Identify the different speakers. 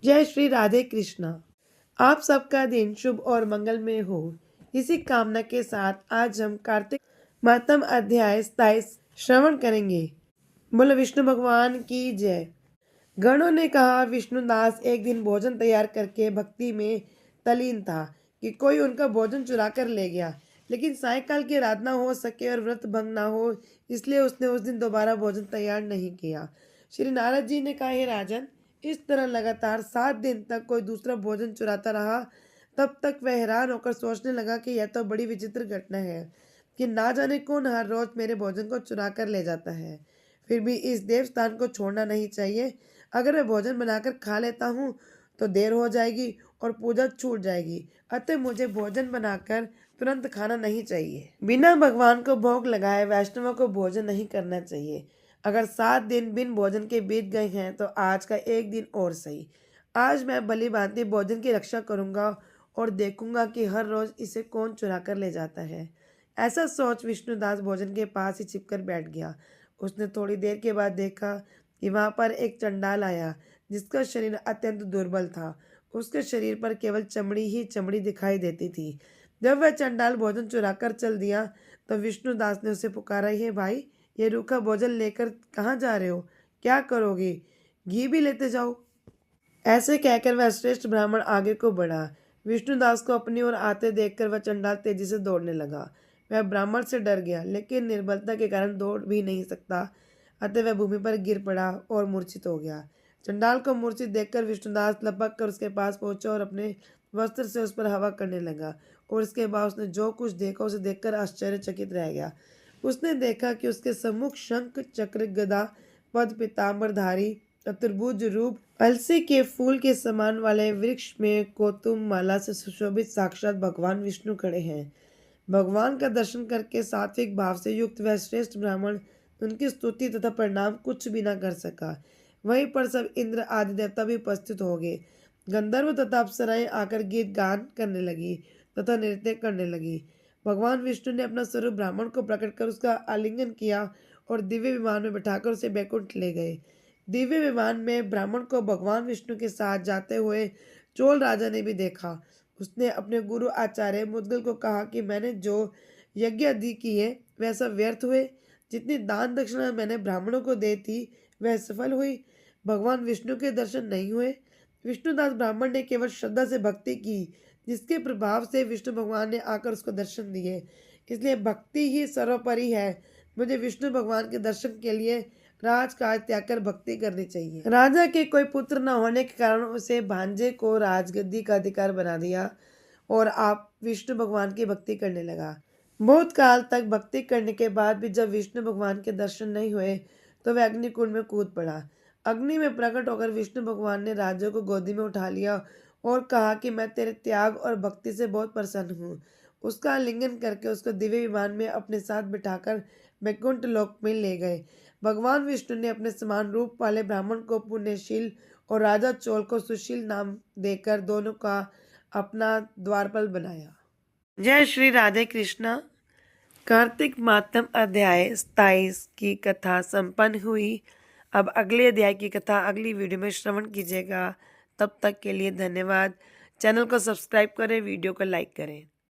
Speaker 1: जय श्री राधे कृष्णा। आप सबका दिन शुभ और मंगलमय हो, इसी कामना के साथ आज हम कार्तिक मातम अध्याय 27 श्रवण करेंगे। बोलो विष्णु भगवान की जय। गणों ने कहा, विष्णुदास एक दिन भोजन तैयार करके भक्ति में तल्लीन था कि कोई उनका भोजन चुरा कर ले गया, लेकिन सायंकाल की आराधना हो सके और व्रत भंग ना हो, इसलिए उसने उस दिन दोबारा भोजन तैयार नहीं किया। श्री नारद जी ने कहा, हे राजन, इस तरह लगातार 7 दिन तक कोई दूसरा भोजन चुराता रहा। तब तक वह हैरान होकर सोचने लगा कि यह तो बड़ी विचित्र घटना है कि ना जाने कौन हर रोज मेरे भोजन को चुरा कर ले जाता है। फिर भी इस देवस्थान को छोड़ना नहीं चाहिए। अगर मैं भोजन बनाकर खा लेता हूँ तो देर हो जाएगी और पूजा छूट जाएगी, अतः मुझे भोजन बनाकर तुरंत खाना नहीं चाहिए। बिना भगवान को भोग लगाए वैष्णवों को भोजन नहीं करना चाहिए। अगर 7 दिन बिन भोजन के बीत गए हैं तो आज का एक दिन और सही। आज मैं भली भांति भोजन की रक्षा करूंगा और देखूंगा कि हर रोज इसे कौन चुरा कर ले जाता है। ऐसा सोच विष्णुदास भोजन के पास ही छिपकर बैठ गया। उसने थोड़ी देर के बाद देखा कि वहां पर एक चंडाल आया, जिसका शरीर अत्यंत दुर्बल था। उसके शरीर पर केवल चमड़ी ही चमड़ी दिखाई देती थी। जब वह चंडाल भोजन चुराकर चल दिया तो विष्णुदास ने उसे पुकारा, हे भाई, ये रूखा भोजन लेकर कहाँ जा रहे हो? क्या करोगे? घी भी लेते जाओ। ऐसे कहकर वह श्रेष्ठ ब्राह्मण आगे को बढ़ा। विष्णुदास को अपनी ओर आते देखकर वह चंडाल तेजी से दौड़ने लगा। वह ब्राह्मण से डर गया, लेकिन निर्बलता के कारण दौड़ भी नहीं सकता, अतः वह भूमि पर गिर पड़ा और मूर्छित हो गया। चंडाल को मूर्छित देखकर विष्णुदास लपक कर उसके पास पहुंचा और अपने वस्त्र से उस पर हवा करने लगा। और इसके बाद उसने जो कुछ देखा उसे देखकर आश्चर्यचकित रह गया। उसने देखा कि उसके सम्मुख शंख चक्र गदा पद पीताम्बरधारी चतुर्भुज रूप अलसी के फूल के समान वाले वृक्ष में कोतुम माला से सुशोभित साक्षात भगवान विष्णु खड़े हैं। भगवान का दर्शन करके सात्विक भाव से युक्त वह श्रेष्ठ ब्राह्मण उनकी स्तुति तथा प्रणाम कुछ भी न कर सका। वहीं पर सब इंद्र आदि देवता भी उपस्थित हो गए। गंधर्व तथा अप्सराएं आकर गीत गान करने लगी तथा नृत्य करने लगी। भगवान विष्णु ने अपना स्वरूप ब्राह्मण को प्रकट कर उसका आलिंगन किया और दिव्य विमान में बैठाकर उसे बैकुंठ ले गए। दिव्य विमान में ब्राह्मण को भगवान विष्णु के साथ जाते हुए चोल राजा ने भी देखा। उसने अपने गुरु आचार्य मुद्गल को कहा कि मैंने जो यज्ञ आदि किए वह सब व्यर्थ हुए। जितनी दान दक्षिणा मैंने ब्राह्मणों को दी थी वह सफल हुई। भगवान विष्णु के दर्शन नहीं हुए। विष्णुदास ब्राह्मण ने केवल श्रद्धा से भक्ति की, जिसके प्रभाव से विष्णु भगवान ने आकर उसको दर्शन दिए। इसलिए भक्ति ही सर्वोपरि है। मुझे विष्णु भगवान के दर्शन के लिए राजकाज त्याग कर भक्ति करनी चाहिए। राजा के कोई पुत्र न होने के कारण उसे भांजे को राजगद्दी का अधिकार बना दिया और आप विष्णु भगवान की भक्ति करने लगा। बहुत काल तक भक्ति करने के बाद भी जब विष्णु भगवान के दर्शन नहीं हुए तो वह अग्निकुंड में कूद पड़ा। अग्नि में प्रकट होकर विष्णु भगवान ने राजा को गोदी में उठा लिया और कहा कि मैं तेरे त्याग और भक्ति से बहुत प्रसन्न हूँ। उसका आलिंगन करके उसको दिव्य विमान में अपने साथ बिठाकर वैकुंठ लोक में ले गए। भगवान विष्णु ने अपने समान रूप वाले ब्राह्मण को पुण्यशील और राजा चोल को सुशील नाम देकर दोनों का अपना द्वारपाल बनाया। जय श्री राधे कृष्णा। कार्तिक मातम अध्याय 27 की कथा संपन्न हुई। अब अगले अध्याय की कथा अगली वीडियो में श्रवण कीजिएगा। तब तक के लिए धन्यवाद। चैनल को सब्सक्राइब करें, वीडियो को लाइक करें।